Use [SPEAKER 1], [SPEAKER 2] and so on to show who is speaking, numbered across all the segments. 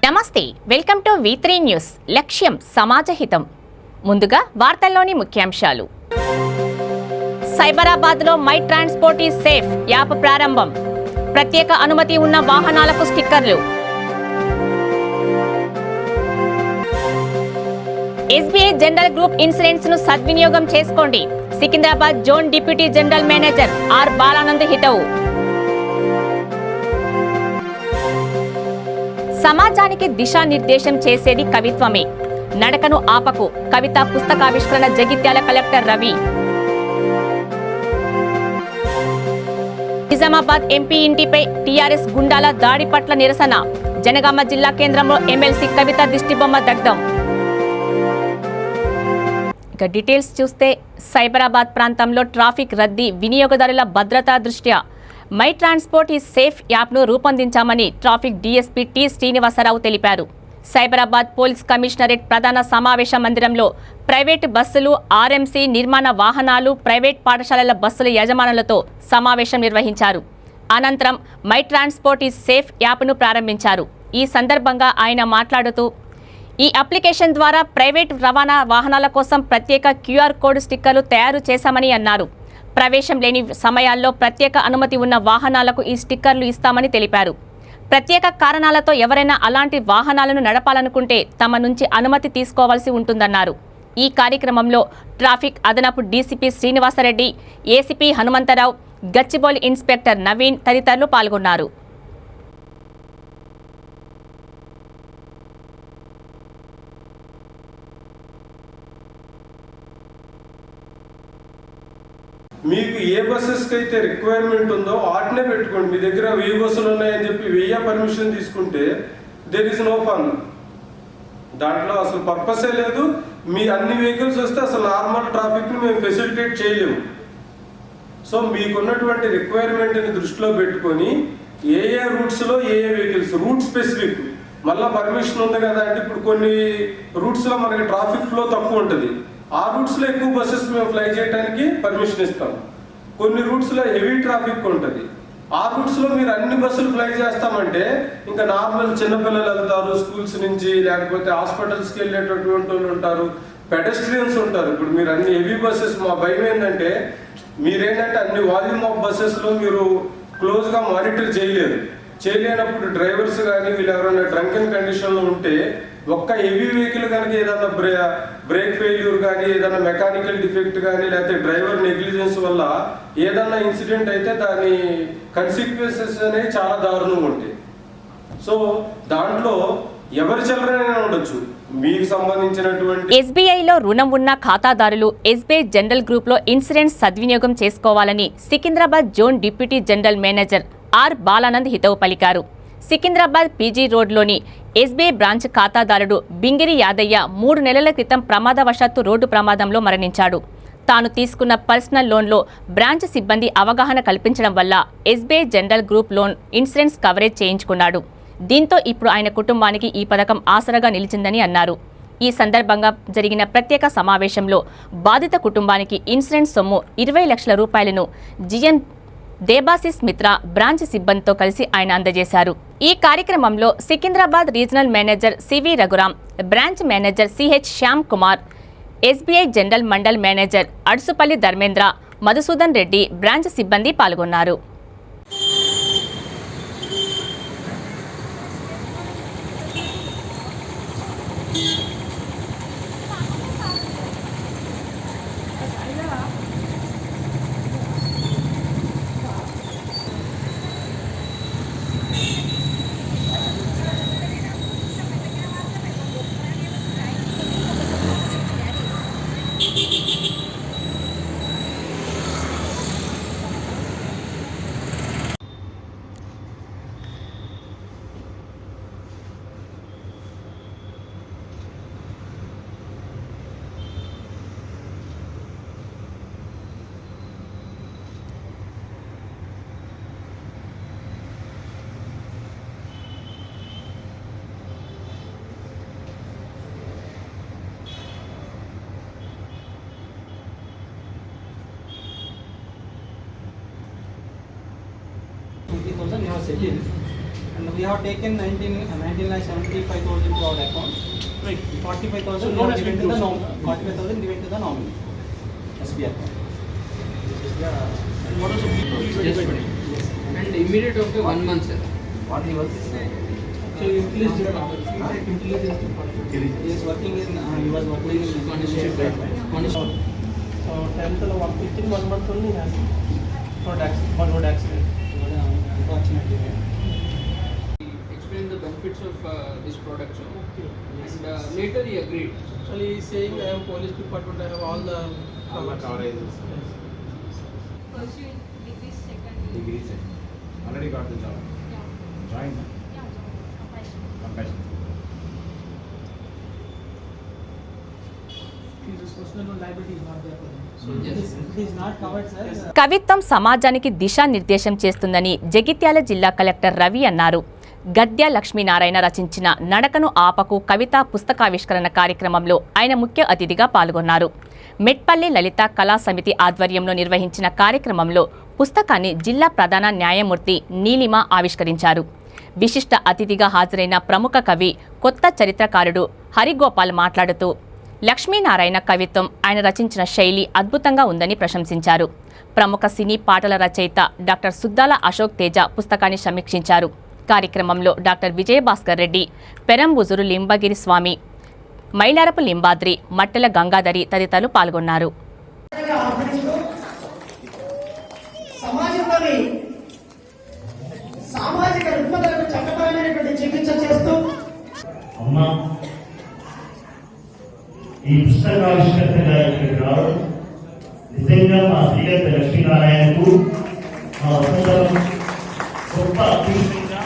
[SPEAKER 1] నమస్తే, welcome to V3 news. లక్ష్యం సమాజహితం. ముందుగా వార్తల్లోని ముఖ్యాంశాలు. సైబరాబాద్లో my transport is safe app ప్రారంభం. ప్రత్యేక అనుమతి ఉన్న వాహనాలకు స్టిక్కర్లు. SBI జనరల్ గ్రూప్ ఇన్సూరెన్స్ ను సద్వినియోగం చేసుకోండి. Secunderabad zone deputy general manager R Balanand హితవు. సమాజానికి దిశానిర్దేశం చేసేది కవిత్వమే. నడకను ఆపకు కవిత పుస్తకావిష్కరణ జగిత్యాల కలెక్టర్ రవి. నిజామాబాద్ ఎంపీ ఇంటిపై టీఆర్ఎస్ గుండాల దాడి పట్ల నిరసన. జనగామ జిల్లా కేంద్రంలో ఎమ్మెల్సీ కవిత దిష్టిబొమ్మ దగ్ధం. ఇక డీటెయిల్స్ చూస్తే, సైబరాబాద్ ప్రాంతంలో ట్రాఫిక్ రద్దీ, వినియోగదారుల భద్రతా దృష్ట్యా మై ట్రాన్స్పోర్ట్ ఈజ్ సేఫ్ యాప్ను రూపొందించామని ట్రాఫిక్ డీఎస్పీ టి శ్రీనివాసరావు తెలిపారు. సైబరాబాద్ పోలీస్ కమిషనరేట్ ప్రధాన సమావేశ మందిరంలో ప్రైవేటు బస్సులు, ఆర్ఎంసీ, నిర్మాణ వాహనాలు, ప్రైవేట్ పాఠశాలల బస్సుల యజమానులతో సమావేశం నిర్వహించారు. అనంతరం మై ట్రాన్స్పోర్ట్ ఈజ్ సేఫ్ యాప్ను ప్రారంభించారు. ఈ సందర్భంగా ఆయన మాట్లాడుతూ, ఈ అప్లికేషన్ ద్వారా ప్రైవేట్ రవాణా వాహనాల కోసం ప్రత్యేక QR కోడ్ స్టిక్కర్లు తయారు చేశామని అన్నారు. ప్రవేశం లేని సమయాల్లో ప్రత్యేక అనుమతి ఉన్న వాహనాలకు ఈ స్టిక్కర్లు ఇస్తామని తెలిపారు. ప్రత్యేక కారణాలతో ఎవరైనా అలాంటి వాహనాలను నడపాలనుకుంటే తమ నుంచి అనుమతి తీసుకోవాల్సి ఉంటుందన్నారు. ఈ కార్యక్రమంలో ట్రాఫిక్ అదనపు DCP Srinivasa Reddy, ACP Hanumantha Rao, Gachibowli inspector Naveen తదితరులు పాల్గొన్నారు.
[SPEAKER 2] మీకు ఏ బస్సెస్కి అయితే రిక్వైర్మెంట్ ఉందో వాటినే పెట్టుకోండి. మీ దగ్గర 1000 బస్సులు ఉన్నాయని చెప్పి 1000 పర్మిషన్ తీసుకుంటే దెర్ ఇస్ నో ఫన్. దాంట్లో అసలు పర్పసే లేదు. మీ అన్ని వెహికల్స్ వస్తే అసలు నార్మల్ ట్రాఫిక్ని మేము ఫెసిలిటేట్ చేయలేము. సో మీకున్నటువంటి రిక్వైర్మెంట్ని దృష్టిలో పెట్టుకొని ఏ రూట్స్లో ఏ వెహికల్స్, రూట్ స్పెసిఫిక్, మళ్ళీ పర్మిషన్ ఉంది కదా అంటే ఇప్పుడు కొన్ని రూట్స్లో మనకి ట్రాఫిక్ ఫ్లో తక్కువ ఉంటుంది. ఆ రూట్స్లో ఎక్కువ బస్సెస్ మేము ఫ్లై చేయడానికి పర్మిషన్ ఇస్తాం. కొన్ని రూట్స్లో హెవీ ట్రాఫిక్ ఉంటుంది. ఆ రూట్స్లో మీరు అన్ని బస్సులు ఫ్లై చేస్తామంటే ఇంకా నార్మల్ చిన్నపిల్లలు వెళ్తారు, స్కూల్స్ నుంచి, లేకపోతే హాస్పిటల్స్కి వెళ్ళేటటువంటి వాళ్ళు ఉంటారు, పెడస్ట్రియన్స్ ఉంటారు. ఇప్పుడు మీరు అన్ని హెవీ బస్సెస్, మా భయం ఏంటంటే మీరేంటంటే అన్ని వాల్యూమ్ ఆఫ్ బస్సెస్లో మీరు క్లోజ్గా మానిటర్ చేయలేనప్పుడు డ్రైవర్స్ కానీ వీళ్ళు ఎవరైనా డ్రంకెన్ కండిషన్లో ఉంటే ఒక్క హెవీ వెహికల్ కనుక ఏదైనా బ్రేక్ ఫెయిల్యూర్ కానీ, ఏదైనా మెకానికల్ డిఫెక్ట్ కానీ, లేకపోతే డ్రైవర్ నెగ్లిజెన్స్ వల్ల ఏదన్నా ఇన్సిడెంట్ అయితే దాని కన్సిక్వెన్సెస్ అనేవి చాలా దారుణంగా ఉంటాయి. సో దాంట్లో ఎవరి చిల్లరైనా ఉండొచ్చు. మీకు సంబంధించినటువంటి
[SPEAKER 1] SBIలో రుణం ఉన్న ఖాతాదారులు SBI జనరల్ గ్రూప్లో ఇన్సూరెన్స్ సద్వినియోగం చేసుకోవాలని Secunderabad zone deputy general manager R Balanand హితవు పలికారు. సికింద్రాబాద్ PG రోడ్లోని SBI బ్రాంచ్ ఖాతాదారుడు బింగిరి యాదయ్య 3 నెలల క్రితం ప్రమాదవశాత్తు రోడ్డు ప్రమాదంలో మరణించాడు. తాను తీసుకున్న పర్సనల్ లోన్లో బ్రాంచ్ సిబ్బంది అవగాహన కల్పించడం వల్ల SBI general group loan insurance coverage చేయించుకున్నాడు. దీంతో ఇప్పుడు ఆయన కుటుంబానికి ఈ పథకం ఆసరాగా నిలిచిందని అన్నారు. ఈ సందర్భంగా జరిగిన ప్రత్యేక సమావేశంలో బాధిత కుటుంబానికి ఇన్సూరెన్స్ సొమ్ము 20 లక్షల రూపాయలను GM దేబాసిస్ మిత్ర బ్రాంచ్ సిబ్బందితో కలిసి ఆయన అందజేశారు. ఈ కార్యక్రమంలో Secunderabad regional manager CV Raghuram, branch manager CH Shyam Kumar, SBI general mandal manager Adusupalli Dharmendra, Madhusudan Reddy, branch సిబ్బంది పాల్గొన్నారు.
[SPEAKER 3] $20,000 you have settled. And we have taken 19,75,000 to our account.
[SPEAKER 4] Right.
[SPEAKER 3] 45,000
[SPEAKER 4] So loan has
[SPEAKER 3] given
[SPEAKER 4] been
[SPEAKER 3] to the
[SPEAKER 4] closed.
[SPEAKER 3] nominee. 45,000 given to the nominee. SB account.
[SPEAKER 4] And what was the fee?
[SPEAKER 5] Just put it. And immediate after 1 month, sir.
[SPEAKER 3] What he was?
[SPEAKER 4] So you increased the intelligence department.
[SPEAKER 3] He is working in. He was working in
[SPEAKER 5] Constitute. Constitute.
[SPEAKER 4] So 10th of within 1 month only has road accident.
[SPEAKER 3] Unfortunately.
[SPEAKER 5] Explain the benefits of this product, sir. And later he agreed.
[SPEAKER 4] Actually he is saying I am police department, I have all the
[SPEAKER 6] coverages.
[SPEAKER 4] Yes.
[SPEAKER 7] Pursuing degree second.
[SPEAKER 6] Degree set. Already got the job.
[SPEAKER 7] Yeah.
[SPEAKER 6] Joined.
[SPEAKER 7] Yeah, job. Compassion.
[SPEAKER 6] Compassion.
[SPEAKER 4] His personal liability is not there for him. So
[SPEAKER 5] Yes.
[SPEAKER 3] It is not covered, sir.
[SPEAKER 1] కవిత్వం సమాజానికి దిశానిర్దేశం చేస్తుందని జగిత్యాల జిల్లా collector Ravi అన్నారు. గద్య లక్ష్మీనారాయణ రచించిన నడకను ఆపకు కవితా పుస్తకావిష్కరణ కార్యక్రమంలో ఆయన ముఖ్య అతిథిగా పాల్గొన్నారు. మెట్పల్లి లలిత కళా సమితి ఆధ్వర్యంలో నిర్వహించిన కార్యక్రమంలో పుస్తకాన్ని జిల్లా ప్రధాన న్యాయమూర్తి నీలిమ ఆవిష్కరించారు. విశిష్ట అతిథిగా హాజరైన ప్రముఖ కవి కొత్త చరిత్రకారుడు హరిగోపాల్ మాట్లాడుతూ లక్ష్మీనారాయణ కవిత్వం ఆయన రచించిన శైలి అద్భుతంగా ఉందని ప్రశంసించారు. ప్రముఖ సినీ పాటల రచయిత డాక్టర్ సుద్దాల అశోక్ తేజ పుస్తకాన్ని సమీక్షించారు. కార్యక్రమంలో డాక్టర్ విజయభాస్కర్ రెడ్డి, పెరంబుజురు లింబగిరి స్వామి, మైలారపు లింబాద్రి, మట్టెల గంగాధరి తదితరులు పాల్గొన్నారు.
[SPEAKER 8] సమాజంలోని సామాజిక రుగ్మతలకు చట్టపరమైనటువంటి చికిత్స చేస్తూ
[SPEAKER 9] అమ్మా ఈ పుస్తకావిష్కర్తగా ఇక్కడికి రావడం నిజంగా మా శ్రీగత లక్ష్మీనారాయణకు మా వసంతం గొప్ప అదృష్టంగా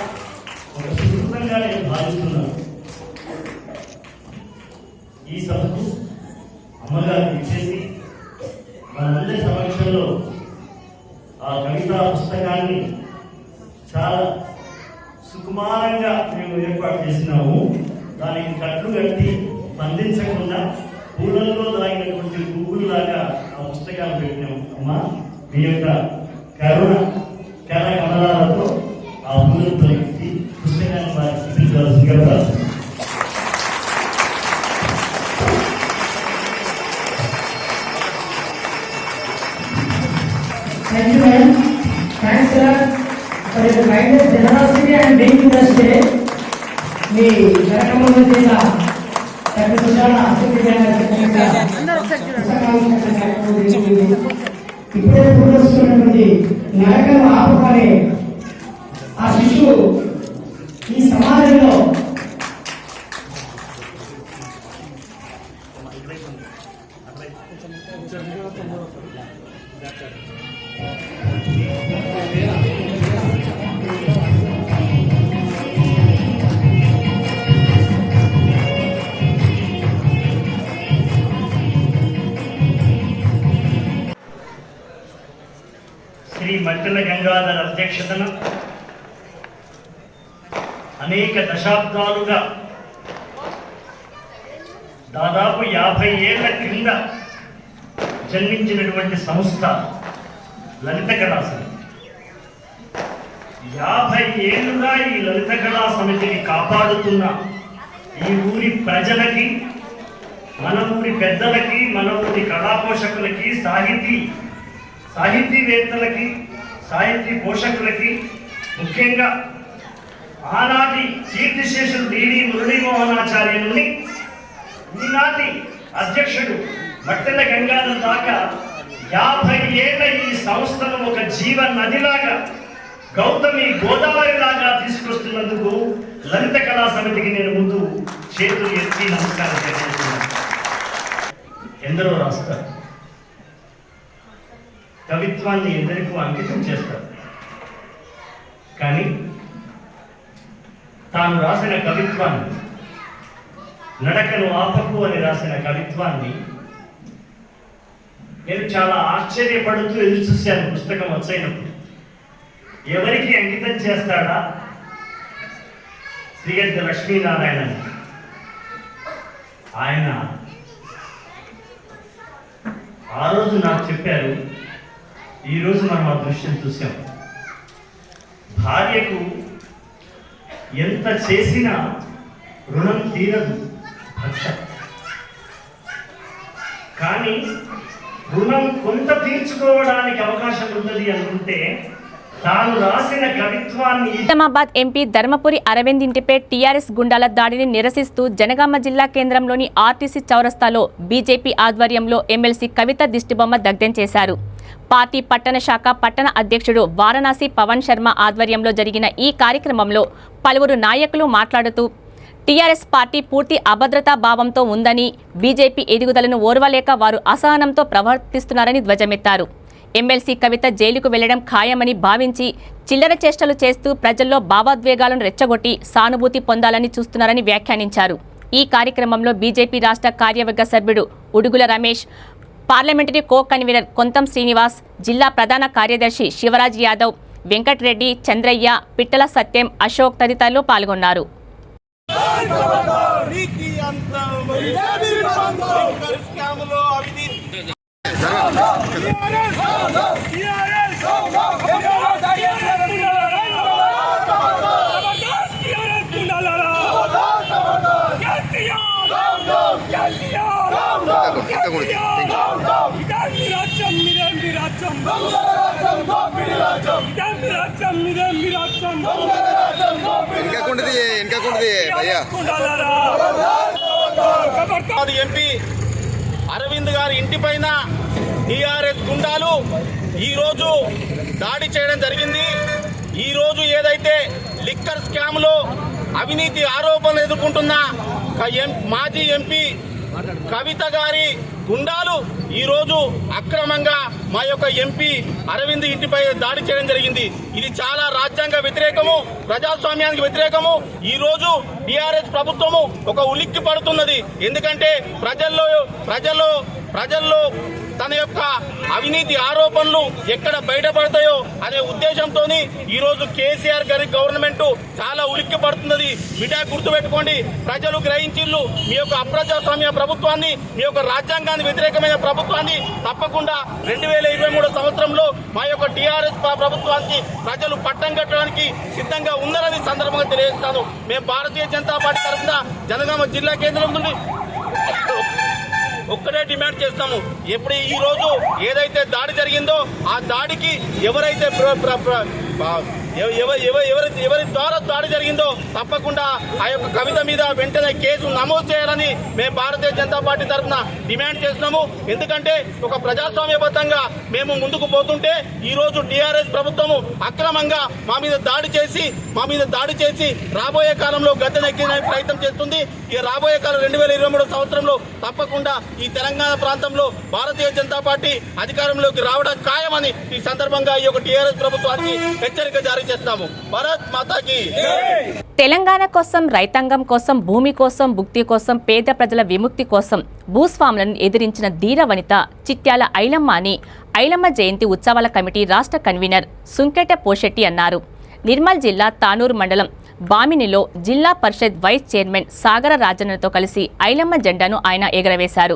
[SPEAKER 9] ఒక సుకృతంగా నేను భావిస్తున్నాను. ఈ సభకు అమ్మగారు ఇచ్చేసి మనందరి సమక్షంలో ఆ కవితా పుస్తకాన్ని చాలా సుకుమారంగా మేము ఏర్పాటు చేసినాము. దానికి కట్లు కట్టి బంధించకుండా పూలల్లో దాగినటువంటి పువ్వుల్లాగా ఆ పుస్తకాలు పెట్టినాము. అమ్మా మీ యొక్క కరుణ కళ కమలాలతో ఆ పూలతో ఎత్తి పుస్తకాన్ని వారికి చూపించవలసిందిగా ప్రార్థన.
[SPEAKER 8] Thank you, ma'am. Thanks, sir, for your kindness, generosity and being with us today. మీ కార్యక్రమంలో చేసిన డాక్టర్ సుజాన ఇప్పుడే పూర్వస్తున్నటువంటి నరకం ఆపకనే ఆ శిశువు ఈ సమాజంలో
[SPEAKER 9] శ్రీ మట్టెల గంగాధర్ అధ్యక్షతన అనేక దశాబ్దాలుగా దాదాపు 50 ఏళ్ల క్రింద జన్మించినటువంటి సంస్థ లలిత కళా సమితి. 50 ఏళ్లుగా ఈ లలిత కళా సమితిని కాపాడుతున్న ఈ ఊరి ప్రజలకి, మన ఊరి పెద్దలకి, మన ఊరి కళాపోషకులకి, సాహితీవేత్తలకి, సాహితీ పోషకులకి, ముఖ్యంగా ఆనాటి కీర్తిశేషులు డిడి మురళీమోహనాచార్య నుండి ఈనాటి అధ్యక్షుడు మట్టెల గంగాధర్ దాకా 50 ఏళ్ల ఈ సంస్థను ఒక జీవ నదిలాగా, గౌతమి గోదావరి లాగా తీసుకొస్తున్నందుకు లలిత కళా సమితికి నేను ముందు చేతులు ఎత్తి నమస్కారం చేస్తున్నాను. ఎందరో రాస్తారు, కవిత్వాన్ని ఎందరికో అంకితం చేస్తారు, కానీ తాను రాసిన కవిత్వాన్ని, నడకను ఆపకు అని రాసిన కవిత్వాన్ని నేను చాలా ఆశ్చర్యపడుతూ ఎదురు చూశాను. పుస్తకం వచ్చైనప్పుడు ఎవరికి అంకితం చేస్తాడా? శ్రీగద్ద లక్ష్మీనారాయణ. ఆయన ఆ రోజు నాకు చెప్పారు, ఈరోజు మనం ఆ దృశ్యం చూసాం. భార్యకు ఎంత చేసినా రుణం తీరదు కానీ రుణం కొంత తీర్చుకోవడానికి అవకాశం ఉన్నది అనుకుంటే తాను రాసిన కవిత్వాన్ని
[SPEAKER 1] నిజామాబాద్ ఎంపీ ధర్మపురి అరవింద్ ఇంటిపై టీఆర్ఎస్ గుండాల దాడిని నిరసిస్తూ జనగామ జిల్లా కేంద్రంలోని ఆర్టీసీ చౌరస్తాలో బీజేపీ ఆధ్వర్యంలో ఎమ్మెల్సీ కవిత దిష్టిబొమ్మ దగ్ధం చేశారు. పార్టీ పట్టణ శాఖ పట్టణ అధ్యక్షుడు వారణాసి పవన్ శర్మ ఆధ్వర్యంలో జరిగిన ఈ కార్యక్రమంలో పలువురు నాయకులు మాట్లాడుతూ టీఆర్ఎస్ పార్టీ పూర్తి అభద్రతా భావంతో ఉందని, బీజేపీ ఎదుగుదలను ఓర్వలేక వారు అసహనంతో ప్రవర్తిస్తున్నారని ధ్వజమెత్తారు. ఎమ్మెల్సీ కవిత జైలుకు వెళ్లడం ఖాయమని భావించి చిల్లర చేష్టలు చేస్తూ ప్రజల్లో భావోద్వేగాలను రెచ్చగొట్టి సానుభూతి పొందాలని చూస్తున్నారని వ్యాఖ్యానించారు. ఈ కార్యక్రమంలో బీజేపీ రాష్ట్ర కార్యవర్గ సభ్యుడు Udugula Ramesh, parliamentary co convener Kontham Srinivas, జిల్లా ప్రధాన కార్యదర్శి శివరాజ్ యాదవ్, వెంకట్రెడ్డి, చంద్రయ్య, పిట్టల సత్యం, అశోక్ తదితరులు పాల్గొన్నారు.
[SPEAKER 10] ఎంపీ అరవింద్ గారి ఇంటి పైన టీఆర్ఎస్ గుండాలు ఈరోజు దాడి చేయడం జరిగింది. ఈరోజు ఏదైతే లిక్కర్ స్కామ్లో అవినీతి ఆరోపణలు ఎదుర్కొంటున్న మాజీ ఎంపీ కవిత గారి గుండాలు ఈరోజు అక్రమంగా మా యొక్క ఎంపీ అరవింద్ ఇంటిపై దాడి చేయడం జరిగింది. ఇది చాలా రాజ్యాంగ వ్యతిరేకము, ప్రజాస్వామ్యానికి వ్యతిరేకము. ఈరోజు టీఆర్ఎస్ ప్రభుత్వము ఒక ఉలిక్కి పడుతున్నది. ఎందుకంటే ప్రజల్లో తన యొక్క అవినీతి ఆరోపణలు ఎక్కడ బయటపడతాయో అనే ఉద్దేశంతో ఈరోజు కేసీఆర్ గారి గవర్నమెంట్ చాలా ఉలిక్కి పడుతున్నది. బిడ్డ గుర్తుపెట్టుకోండి, ప్రజలు గ్రహించిళ్ళు మీ యొక్క అప్రజాస్వామ్య ప్రభుత్వాన్ని, మీ యొక్క రాజ్యాంగానికి వ్యతిరేకమైన ప్రభుత్వాన్ని తప్పకుండా 2023 సంవత్సరంలో మా యొక్క టీఆర్ఎస్ ప్రభుత్వానికి ప్రజలు పట్టం కట్టడానికి సిద్ధంగా ఉన్నారని సందర్భంగా తెలియజేస్తాను. మేము భారతీయ జనతా పార్టీ తరఫున జనగామ జిల్లా కేంద్రం నుండి ఒక్కడే డిమాండ్ చేస్తాము. ఎప్పుడు ఈ రోజు ఏదైతే దాడి జరిగిందో ఆ దాడికి ఎవరైతే ఎవరి ద్వారా దాడి జరిగిందో తప్పకుండా ఆ యొక్క కవిత మీద వెంటనే కేసు నమోదు చేయాలని మేము భారతీయ జనతా పార్టీ తరఫున డిమాండ్ చేస్తున్నాము. ఎందుకంటే ఒక ప్రజాస్వామ్యబద్ధంగా మేము ముందుకు పోతుంటే ఈ రోజు టీఆర్ఎస్ ప్రభుత్వము అక్రమంగా మా మీద దాడి చేసి రాబోయే కాలంలో గద్దెనెక్కిన ప్రయత్నం చేస్తుంది. ఈ రాబోయే కాలం 2023 సంవత్సరంలో తప్పకుండా ఈ తెలంగాణ ప్రాంతంలో భారతీయ జనతా పార్టీ అధికారంలోకి రావడం ఖాయమని ఈ సందర్భంగా ఈ యొక్క టీఆర్ఎస్ ప్రభుత్వానికి హెచ్చరిక జారీ చేస్తాము. భారత్ మాతాకి
[SPEAKER 1] తెలంగాణ కోసం, రైతాంగం కోసం, భూమి కోసం, భుక్తి కోసం, పేద ప్రజల విముక్తి కోసం భూస్వాములను ఎదిరించిన ధీర వనిత చిట్యాల ఐలమ్మ అని ఐలమ్మ జయంతి ఉత్సవాల కమిటీ రాష్ట్ర కన్వీనర్ సుంకెట పోషెట్టి అన్నారు. నిర్మల్ జిల్లా తానూరు మండలం బామినిలో జిల్లా పరిషత్ వైస్ చైర్మన్ సాగర రాజన్నతో కలిసి ఐలమ్మ జెండాను ఆయన ఎగరవేశారు.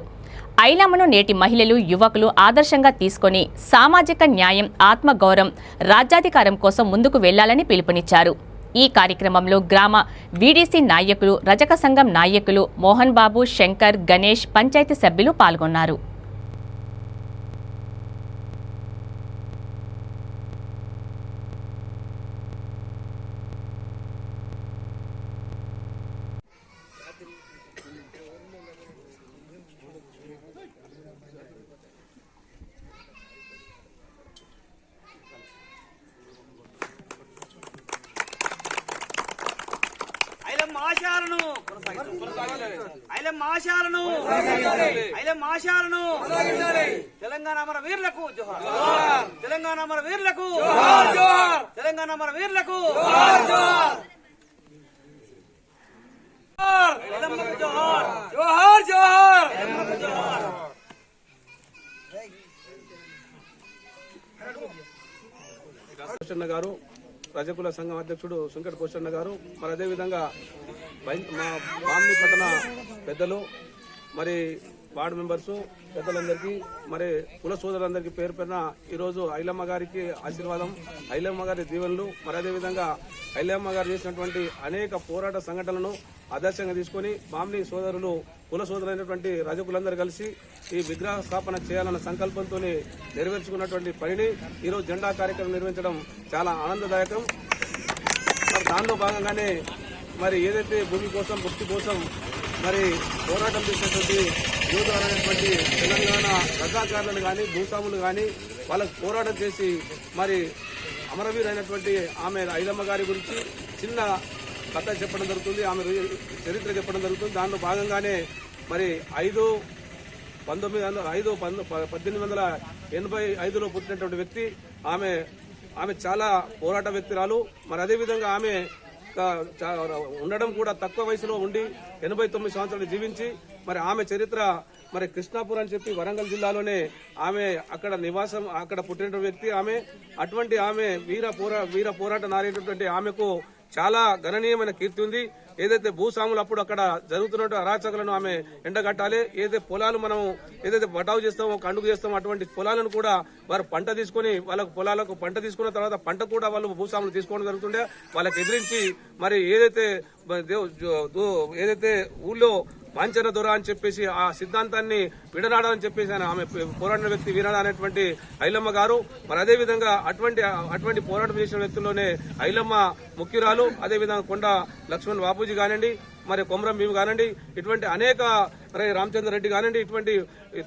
[SPEAKER 1] ఐలమ్మను నేటి మహిళలు, యువకులు ఆదర్శంగా తీసుకొని సామాజిక న్యాయం, ఆత్మగౌరవం, రాజ్యాధికారం కోసం ముందుకు వెళ్లాలని పిలుపునిచ్చారు. ఈ కార్యక్రమంలో గ్రామ వీడీసీ నాయకులు, రజక సంఘం నాయకులు మోహన్ బాబు, శంకర్, గణేష్, పంచాయతీ సభ్యులు పాల్గొన్నారు.
[SPEAKER 10] తెలంగాణ మన వీరులకు జోహార్, తెలంగాణ మన వీరులకు జోహార్, తెలంగాణ మన వీరులకు జోహార్, జోహార్ జోహార్ జోహార్.
[SPEAKER 6] పోషన్న గారు, ప్రజకుల సంఘం అధ్యక్షుడు సుంకట పోషన్న గారు, మరి అదేవిధంగా మా బామ్ని పట్టణ పెద్దలు, మరి వార్డు మెంబర్సు పెద్దలందరికీ మరి కుల సోదరులందరికీ పేరు పేరున ఈరోజు ఐలమ్మ గారికి ఆశీర్వాదం, ఐలమ్మ గారి దీవెనలు, మరి అదేవిధంగా ఐలమ్మ గారు చేసినటువంటి అనేక పోరాట సంఘటనలను ఆదర్శంగా తీసుకొని మామిడి సోదరులు కుల సోదరులైనటువంటి రజకులందరూ కలిసి ఈ విగ్రహ స్థాపన చేయాలన్న సంకల్పంతో నెరవేర్చుకున్నటువంటి పనిని ఈరోజు జెండా కార్యక్రమం నిర్వహించడం చాలా ఆనందదాయకం. మరి దానిలో భాగంగానే మరి ఏదైతే భూమి కోసం భక్తి కోసం మరి పోరాటం చేసినటువంటి యువకులైనటువంటి తెలంగాణ రజాకారులను కానీ భూస్వాములు కానీ వాళ్ళకు పోరాటం చేసి మరి అమరవీరైనటువంటి ఆమె ఐలమ్మ గారి గురించి చిన్న కథ చెప్పడం జరుగుతుంది, ఆమె చరిత్ర చెప్పడం జరుగుతుంది. దానిలో భాగంగానే మరి 1885లో పుట్టినటువంటి వ్యక్తి ఆమె చాలా పోరాట వ్యక్తురాలు. మరి అదేవిధంగా ఆమె ఉండడం కూడా తక్కువ వయసులో ఉండి 89 సంవత్సరాలు జీవించి మరి ఆమె చరిత్ర మరి కృష్ణాపూర్ అని చెప్పి వరంగల్ జిల్లాలోనే ఆమె అక్కడ నివాసం, అక్కడ పుట్టిన వ్యక్తి ఆమె. అటువంటి ఆమె వీర పోరాట నారేటటువంటి ఆమెకు చాలా గణనీయమైన కీర్తి ఉంది. ఏదైతే భూస్వాములు అప్పుడు అక్కడ జరుగుతున్న అరాచకులను ఆమె ఎండగట్టాలి, ఏదైతే పొలాలు మనం ఏదైతే బటావు చేస్తామో కండుగు చేస్తామో అటువంటి పొలాలను కూడా వారు పంట తీసుకుని వాళ్ళకు పొలాలకు పంట తీసుకున్న తర్వాత పంట కూడా వాళ్ళు భూస్వాములు తీసుకోవడం జరుగుతుండే. వాళ్ళకి ఎదిరించి మరి ఏదైతే ఊళ్ళో వాంఛన దొర అని చెప్పేసి ఆ సిద్ధాంతాన్ని విడనాడాలని చెప్పేసి ఆమె పోరాడిన వ్యక్తి వీరనాడ అనేటువంటి ఐలమ్మ గారు. మరి అదేవిధంగా అటువంటి పోరాటం చేసిన వ్యక్తుల్లోనే ఐలమ్మ ముఖ్యురాలు. అదేవిధంగా కొండ లక్ష్మణ్ బాపూజీ కానివ్వండి, మరి కొమరం భీమ్ కానివ్వండి, ఇటువంటి అనేక మరి రామచంద్ర రెడ్డి కానివ్వండి, ఇటువంటి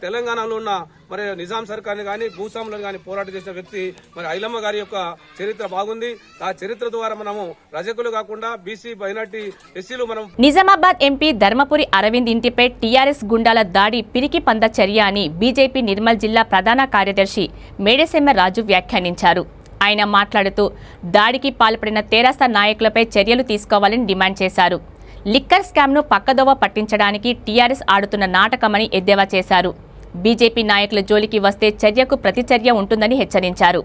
[SPEAKER 6] తెలంగాణలో ఉన్న మరి నిజాం సర్కార్ని కానీ భూస్వాములను కానీ పోరాటం చేసిన వ్యక్తి మరి ఐలమ్మ గారి యొక్క చరిత్ర బాగుంది. ఆ చరిత్ర ద్వారా మనము రజకులు కాకుండా బీసీ మైనార్టీ ఎస్సీలు మనం.
[SPEAKER 1] నిజామాబాద్ ఎంపీ ధర్మపురి అరవింద్ ఇంటిపై టీఆర్ఎస్ గుండాల దాడి పిరికి పంద చర్య అని బీజేపీ నిర్మల్ జిల్లా ప్రధాన కార్యదర్శి మేడసెమ్మ రాజు వ్యాఖ్యానించారు. ఆయన మాట్లాడుతూ దాడికి పాల్పడిన తెరాస నాయకులపై చర్యలు తీసుకోవాలని డిమాండ్ చేశారు. లిక్కర్ స్కామ్ను పక్కదోవ పట్టించడానికి టీఆర్ఎస్ ఆడుతున్న నాటకమని ఎద్దేవా చేశారు. బీజేపీ నాయకుల జోలికి వస్తే చర్యకు ప్రతిచర్య ఉంటుందని హెచ్చరించారు.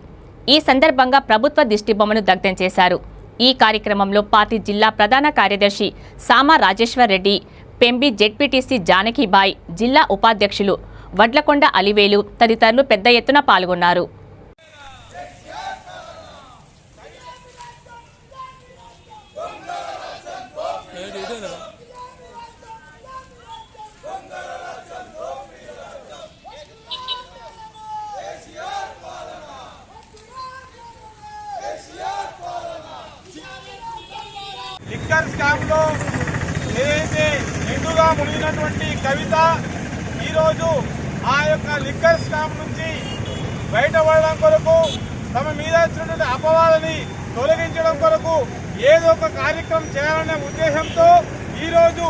[SPEAKER 1] ఈ సందర్భంగా ప్రభుత్వ దిష్టిబొమ్మను దగ్ధం చేశారు. ఈ కార్యక్రమంలో పార్టీ జిల్లా ప్రధాన కార్యదర్శి సామా రాజేశ్వర్ రెడ్డి, పెంబి జెడ్పీటీసీ జానకిబాయ్, జిల్లా ఉపాధ్యక్షులు వడ్లకొండ అలివేలు తదితరులు పెద్ద ఎత్తున పాల్గొన్నారు.
[SPEAKER 10] లిక్కర్ స్కామ్ లో ఏదైతే నిండుగా మునిగినటువంటి కవిత ఈరోజు ఆ యొక్క లిక్కర్ స్కామ్ నుంచి బయటపడడం కొరకు, తమ మీద వచ్చినటువంటి అపవాదని తొలగించడం కొరకు ఏదో ఒక కార్యక్రమం చేయాలనే ఉద్దేశంతో ఈరోజు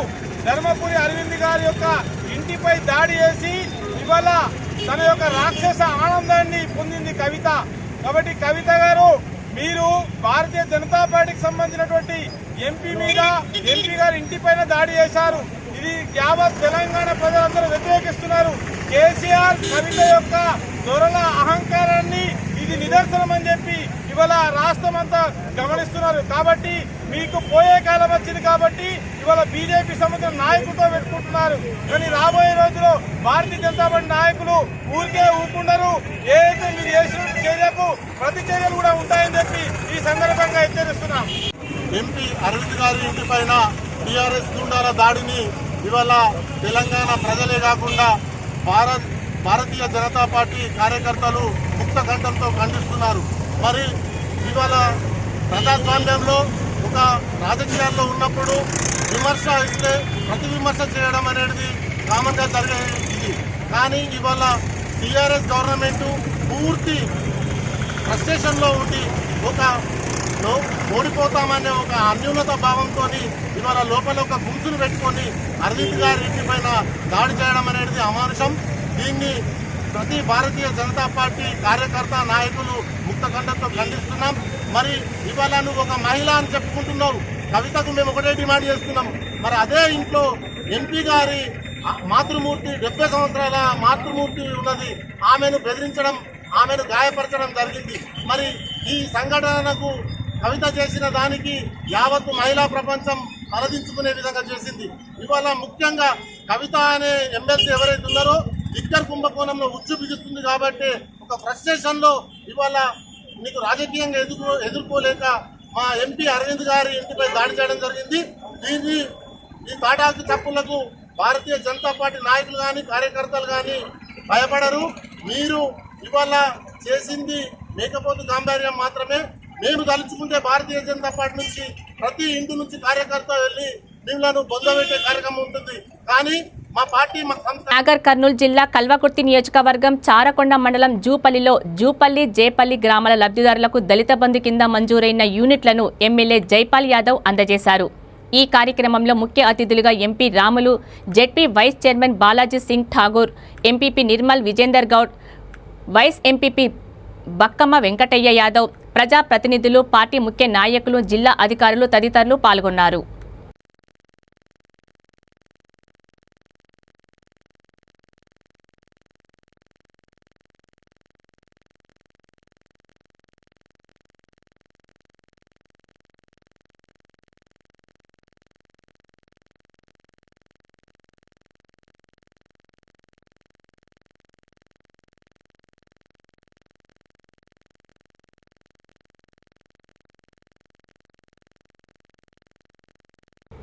[SPEAKER 10] ధర్మపురి అరవింద్ గారి యొక్క ఇంటిపై దాడి చేసి ఇవాళ తన యొక్క రాక్షస ఆనందాన్ని పొందింది కవిత. కాబట్టి కవిత గారు, మీరు భారతీయ జనతా పార్టీకి సంబంధించినటువంటి ఎంపీ గారి ఇంటిపైన దాడి చేశారు. ఇది యావత్ తెలంగాణ ప్రజలందరూ వ్యతిరేకిస్తున్నారు. కేసీఆర్ కవిత యొక్క దొరల అహంకారాన్ని ఇది నిదర్శనం అని చెప్పి ఇవాళ రాష్ట్రం అంతా గమనిస్తున్నారు. కాబట్టి మీకు పోయే కాలం వచ్చింది కాబట్టి ఇవాళ బీజేపీ సంబంధించిన నాయకులతో పెట్టుకుంటున్నారు. కానీ రాబోయే రోజుల్లో భారతీయ జనతా పార్టీ నాయకులు ఊరికే ఊరుకుంటారు. ఏదైతే మీరు చేసిన చర్యకు ప్రతి చర్యలు కూడా ఉంటాయని చెప్పి ఈ సందర్భంగా హెచ్చరిస్తున్నాం.
[SPEAKER 11] ఎంపీ అరవింద్ గారి ఇంటి పైన టీఆర్ఎస్ గుండాల దాడిని ఇవాళ తెలంగాణ ప్రజలే కాకుండా భారతీయ జనతా పార్టీ కార్యకర్తలు ముక్త కంఠంతో ఖండిస్తున్నారు. మరి ఇవాళ ప్రజాస్వామ్యంలో ఒక రాజకీయాల్లో ఉన్నప్పుడు విమర్శ ఇస్తే ప్రతి విమర్శ చేయడం అనేది కామన్గా జరిగేది. కానీ ఇవాళ టీఆర్ఎస్ గవర్నమెంట్ పూర్తి ఫ్రస్ట్రేషన్లో ఉండి ఓడిపోతామనే ఒక అన్యూనత భావంతో ఇవాళ లోపల ఒక గుంసును పెట్టుకొని అరవింద్ గారి ఇంటి పైన దాడి చేయడం అనేది అమానుషం. దీన్ని ప్రతి భారతీయ జనతా పార్టీ కార్యకర్త నాయకులు ముక్తకంఠంతో ఖండిస్తున్నాం. మరి ఇవాళ నువ్వు ఒక మహిళ అని చెప్పుకుంటున్నావు, కవితకు మేము ఒకటే డిమాండ్ చేస్తున్నాం. మరి అదే ఇంట్లో ఎంపీ గారి మాతృమూర్తి 70 సంవత్సరాల మాతృమూర్తి ఉన్నది, ఆమెను బెదిరించడం, ఆమెను గాయపరచడం జరిగింది. మరి ఈ సంఘటనకు కవిత చేసిన దానికి యావత్తు మహిళా ప్రపంచం తలదించుకునే విధంగా చేసింది. ఇవాళ ముఖ్యంగా కవిత అనే ఎమ్మెల్సీ ఎవరైతే ఉన్నారో లిక్కర్ కుంభకోణంలో ఉచ్చు బిగుస్తుంది కాబట్టి ఒక ఫ్రస్ట్రేషన్లో ఇవాళ మీకు రాజకీయంగా ఎదుర్కోలేక మా ఎంపీ అరవింద్ గారి ఇంటిపై దాడి చేయడం జరిగింది. దీన్ని ఈ తాటాకు చప్పులకు భారతీయ జనతా పార్టీ నాయకులు కానీ కార్యకర్తలు కానీ భయపడరు. మీరు ఇవాళ చేసింది మేకపోతు గాంభీర్యం మాత్రమే. మేము తలుచుకుంటే భారతీయ జనతా పార్టీ నుంచి ప్రతి ఇంటి నుంచి కార్యకర్త వెళ్ళి మిమ్మల్ని బొందబెట్టే కార్యక్రమం ఉంటుంది. కానీ మా పార్టీ మా సంస్థ
[SPEAKER 1] నాగర్ కర్నూలు జిల్లా కల్వకుర్తి నియోజకవర్గం చారకొండ మండలం జూపల్లిలో జూపల్లి జేపల్లి గ్రామాల లబ్ధిదారులకు దళిత బంధు కింద మంజూరైన యూనిట్లను ఎమ్మెల్యే జైపాల్ యాదవ్ అందజేశారు. ఈ కార్యక్రమంలో ముఖ్య అతిథులుగా MP Ramulu, ZP vice chairman Balaji Singh Thakur, MPP Nirmal Vijender Goud, vice MPP Bakkamma Venkataiah Yadav, ప్రజాప్రతినిధులు, పార్టీ ముఖ్య నాయకులు, జిల్లా అధికారులు తదితరులు పాల్గొన్నారు.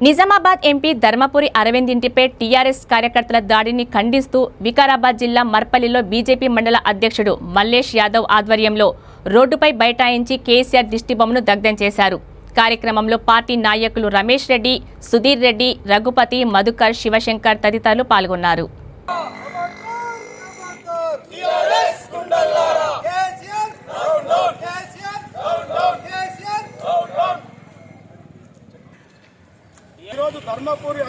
[SPEAKER 1] నిజామాబాద్ ఎంపీ ధర్మపురి అరవింద్ ఇంటిపై టీఆర్ఎస్ కార్యకర్తల దాడిని ఖండిస్తూ వికారాబాద్ జిల్లా మర్పల్లిలో బీజేపీ మండల అధ్యక్షుడు మల్లేష్ యాదవ్ ఆధ్వర్యంలో రోడ్డుపై బైఠాయించి కేసీఆర్ దిష్టిబొమ్మను దగ్ధం చేశారు. కార్యక్రమంలో పార్టీ నాయకులు రమేష్ రెడ్డి, సుధీర్ రెడ్డి, రఘుపతి, మధుకర్, శివశంకర్ తదితరులు పాల్గొన్నారు.
[SPEAKER 10] ఈరోజు ధర్మపురి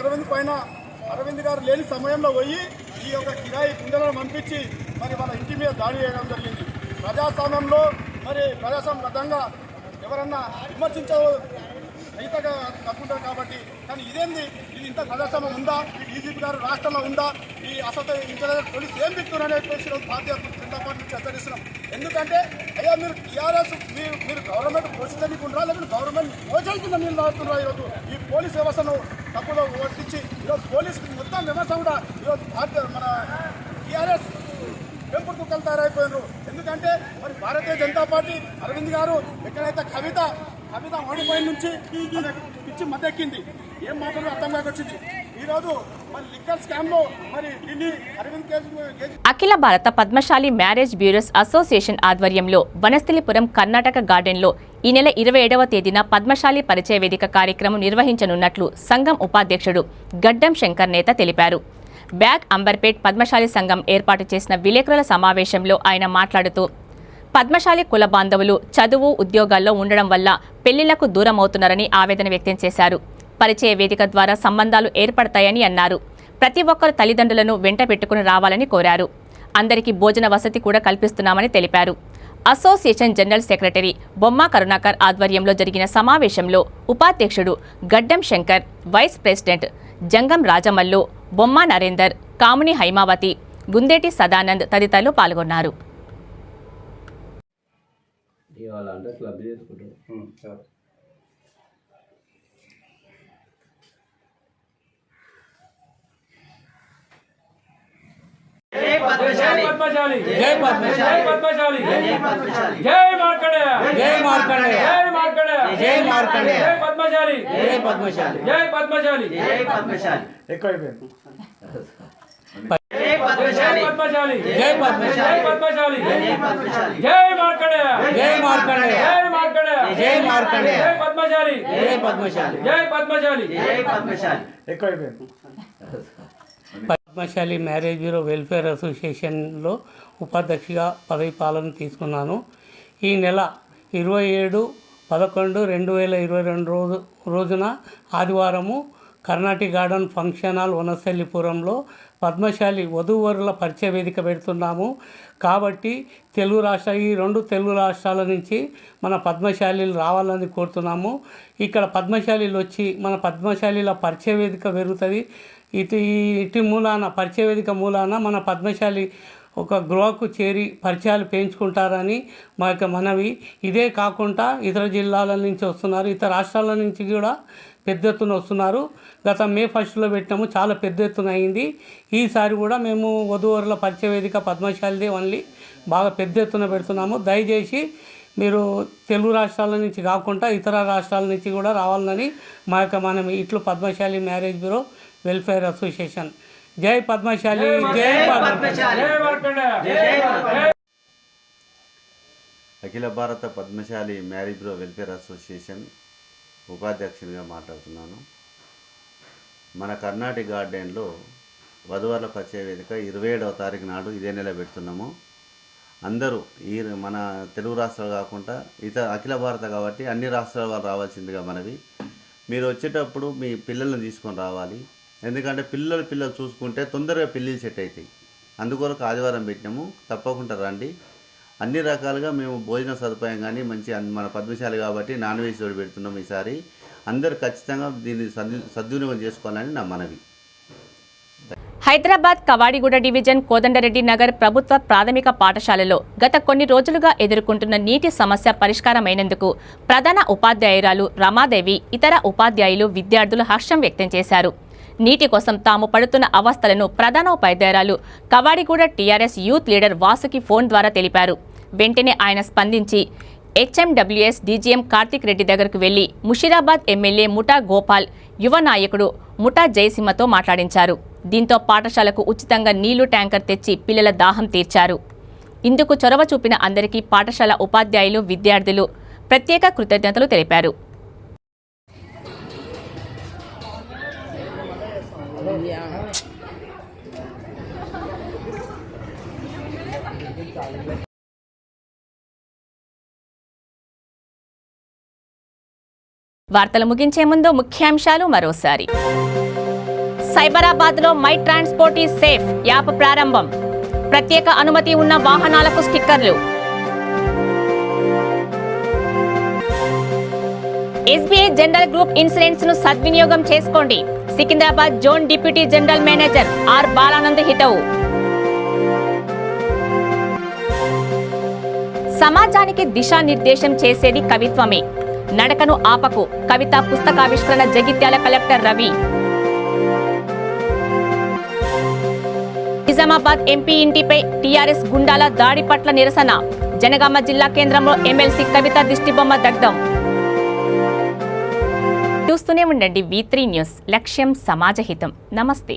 [SPEAKER 10] అరవింద్ గారు లేని సమయంలో పోయి ఈ యొక్క కిరాయి గుండెలను పంపించి మరి వాళ్ళ ఇంటి మీద దాడి చేయడం జరిగింది. ప్రజాస్వామ్యంలో మరి ప్రజాస్వామ్యంగా ఎవరన్నా విమర్శించగా తగ్గుంటారు కాబట్టి, కానీ ఇదేంది, ఇది ఇంత ప్రజాస్వామ్యం ఉందా? ఈ డీజీపీ గారు రాష్ట్రంలో ఉందా? ఈ అసలు ఇంటర్నెట్ పోలీసు ఏం చెప్తున్నారు అనేది భారతీయ జనతా పార్టీ నుంచి హెచ్చరిస్తున్నాం. ఎందుకంటే అయ్యా మీరు టీఆర్ఎస్ మీరు గవర్నమెంట్ పోషించకుండా లేకపోతే గవర్నమెంట్ పోషించిన మీరు నడుతున్నారు. ఈరోజు ఈ పోలీస్ వ్యవస్థను తప్పులో వర్తించి ఈరోజు పోలీసు మొత్తం వ్యవస్థ కూడా ఈరోజు మన టీఆర్ఎస్ పెంపుడు కుక్కలు తయారైపోయినారు. ఎందుకంటే మరి భారతీయ జనతా పార్టీ అరవింద్ గారు ఎక్కడైతే కవిత ఓడిపోయిన నుంచి పిచ్చి మద్దెక్కింది, ఏం మాత్రం అర్థం కాకొచ్చింది. ఈరోజు మరి లిక్కర్ స్కామ్ లో మరి ఢిల్లీ అరవింద్ కేజ్రీవాల్
[SPEAKER 1] అఖిల Bharata Padmashali marriage bureaus association ఆధ్వర్యంలో వనస్థలిపురం కర్ణాటక గార్డెన్లో ఈ నెల 27వ తేదీన పద్మశాలి పరిచయ వేదిక కార్యక్రమం నిర్వహించనున్నట్లు సంఘం ఉపాధ్యక్షుడు గడ్డం శంకర్ నేత తెలిపారు. బ్యాగ్ అంబర్పేట్ పద్మశాలి సంఘం ఏర్పాటు చేసిన విలేకరుల సమావేశంలో ఆయన మాట్లాడుతూ పద్మశాలి కుల బాంధవులు చదువు, ఉద్యోగాల్లో ఉండడం వల్ల పెళ్లిళ్లకు దూరమవుతున్నారని ఆవేదన వ్యక్తం చేశారు. పరిచయ వేదిక ద్వారా సంబంధాలు ఏర్పడతాయని అన్నారు. ప్రతి ఒక్కరు తల్లిదండ్రులను వెంట పెట్టుకుని రావాలని కోరారు. అందరికీ భోజన వసతి కూడా కల్పిస్తున్నామని తెలిపారు. అసోసియేషన్ జనరల్ సెక్రటరీ బొమ్మ కరుణాకర్ ఆధ్వర్యంలో జరిగిన సమావేశంలో ఉపాధ్యక్షుడు గడ్డం శంకర్, వైస్ ప్రెసిడెంట్ జంగం రాజమల్లు, బొమ్మ నరేందర్, కాముని హైమావతి, గుందేటి సదానంద్ తదితరులు పాల్గొన్నారు.
[SPEAKER 3] जय पद्मशाली, जय पद्मशाली, जय पद्मशाली, जय पद्मशाली, जय मार्कंडेय, जय मार्कंडेय, जय मार्कंडेय, जय मार्कंडेय, जय पद्मशाली, जय पद्मशाली, जय पद्मशाली, जय पद्मशाली, जय पद्मशाली, पद्मशाली, जय पद्मशाली, जय पद्मशाली, जय पद्मशाली, जय मार्कंडेय, जय मार्कंडेय, जय मार्कंडेय, जय मार्कंडेय, जय पद्मशाली, जय पद्मशाली, जय पद्मशाली, जय Padmashali.
[SPEAKER 12] Padmashali marriage bureau welfare అసోసియేషన్లో ఉపాధ్యక్షుడిగా పదవి పాలన తీసుకున్నాను. ఈ నెల 27/11/2022 రోజున ఆదివారము కర్ణాటక గార్డెన్ ఫంక్షన్ హాల్ వనస్థలిపురంలో పద్మశాలి వధూవరుల పరిచయ వేదిక పెడుతున్నాము. కాబట్టి ఈ 2 తెలుగు రాష్ట్రాల నుంచి మన పద్మశాలీలు రావాలని కోరుతున్నాము. ఇక్కడ పద్మశాలీలు వచ్చి మన పద్మశాలీల పరిచయ వేదిక పెరుగుతుంది. ఇటు మూలాన పరిచయ వేదిక మూలాన మన పద్మశాలి ఒక గృహకు చేరి పరిచయాలు పెంచుకుంటారని మా యొక్క మనవి. ఇదే కాకుండా ఇతర జిల్లాల నుంచి వస్తున్నారు, ఇతర రాష్ట్రాల నుంచి కూడా పెద్ద ఎత్తున వస్తున్నారు. గత మే 1లో పెట్టినాము, చాలా పెద్ద ఎత్తున అయింది. ఈసారి కూడా మేము వధూవరుల పరిచయ వేదిక పద్మశాలిదే ఓన్లీ బాగా పెద్ద ఎత్తున పెడుతున్నాము. దయచేసి మీరు తెలుగు రాష్ట్రాల నుంచి కాకుండా ఇతర రాష్ట్రాల నుంచి కూడా రావాలని మనం ఇట్లు Padmashali marriage bureau welfare association. జై పద్మశాలి, జై Padmashali.
[SPEAKER 13] Akhila Bharata Padmashali marriage bureau welfare association ఉపాధ్యక్షునిగా మాట్లాడుతున్నాను. మన కర్ణాటక గార్డెన్లో వధువర్ల పరిచయ వేదిక 27వ తారీఖు నాడు ఇదే నెల పెడుతున్నాము. అందరూ మన తెలుగు రాష్ట్రాలు కాకుండా అఖిల భారత కాబట్టి అన్ని రాష్ట్రాల వాళ్ళు రావాల్సిందిగా మనవి. మీరు వచ్చేటప్పుడు మీ పిల్లల్ని తీసుకొని రావాలి. ఎందుకంటే పిల్లలు చూసుకుంటే తొందరగా పెళ్ళిళ్ళు సెట్ అవుతాయి. అందుకొరకు ఆదివారం పెట్టినాము, తప్పకుండా రండి. అన్ని రకాలుగా మేము భోజన సదుపాయం కానీ మంచి మన పద్మశాలి కాబట్టి నాన్ వెజ్ తోడు పెడుతున్నాం. ఈసారి అందరూ ఖచ్చితంగా దీన్ని సద్వినియోగం చేసుకోవాలని నా మనవి.
[SPEAKER 1] హైదరాబాద్ కవాడిగూడ డివిజన్ కోదండరెడ్డి నగర్ ప్రభుత్వ ప్రాథమిక పాఠశాలలో గత కొన్ని రోజులుగా ఎదుర్కొంటున్న నీటి సమస్య పరిష్కారమైనందుకు ప్రధాన ఉపాధ్యాయురాలు రమాదేవి, ఇతర ఉపాధ్యాయులు, విద్యార్థులు హర్షం వ్యక్తం చేశారు. నీటి కోసం తాము పడుతున్న అవస్థలను ప్రధానోపాధ్యాయురాలు Kavadiguda TRS youth leader Vasuki phone ద్వారా తెలిపారు. వెంటనే ఆయన స్పందించి హెచ్ఎండబ్ల్యూఎస్ డీజీఎం కార్తిక్ రెడ్డి దగ్గరకు వెళ్లి ముషీరాబాద్ ఎమ్మెల్యే ముఠా గోపాల్, యువ నాయకుడు ముఠా జయసింహతో మాట్లాడించారు. దీంతో పాఠశాలకు ఉచితంగా నీళ్లు ట్యాంకర్ తెచ్చి పిల్లల దాహం తీర్చారు. ఇందుకు చొరవ చూపిన అందరికీ పాఠశాల ఉపాధ్యాయులు, విద్యార్థులు ప్రత్యేక కృతజ్ఞతలు తెలిపారు. వార్తలు ముగించే ముందు ముఖ్యాంశాలు మరోసారి. సైబరాబాద్లో my transport is safe app ప్రారంభం. ప్రత్యేక అనుమతి ఉన్న వాహనాలకు స్టిక్కర్లు. ఎస్బీఐ జనరల్ గ్రూప్ ఇన్సూరెన్స్ ను సద్వినియోగం చేసుకోండి. Secunderabad zone deputy general manager R Balanand హితవు. సమాజానికి దిశానిర్దేశం చేసేది కవిత్వమే. నడకను ఆపకు కవిత పుస్తకావిష్కరణ జగిత్యాల కలెక్టర్ రవి. నిజామాబాద్ ఎంపీ ఇంటిపై టీఆర్ఎస్ గుండాల దాడి పట్ల నిరసన. జనగామ జిల్లా కేంద్రంలో ఎమ్మెల్సీ కవిత దిష్టిబొమ్మ దగ్ధం. చూస్తూనే ఉండండి V3 న్యూస్. లక్ష్యం సమాజహితం. నమస్తే.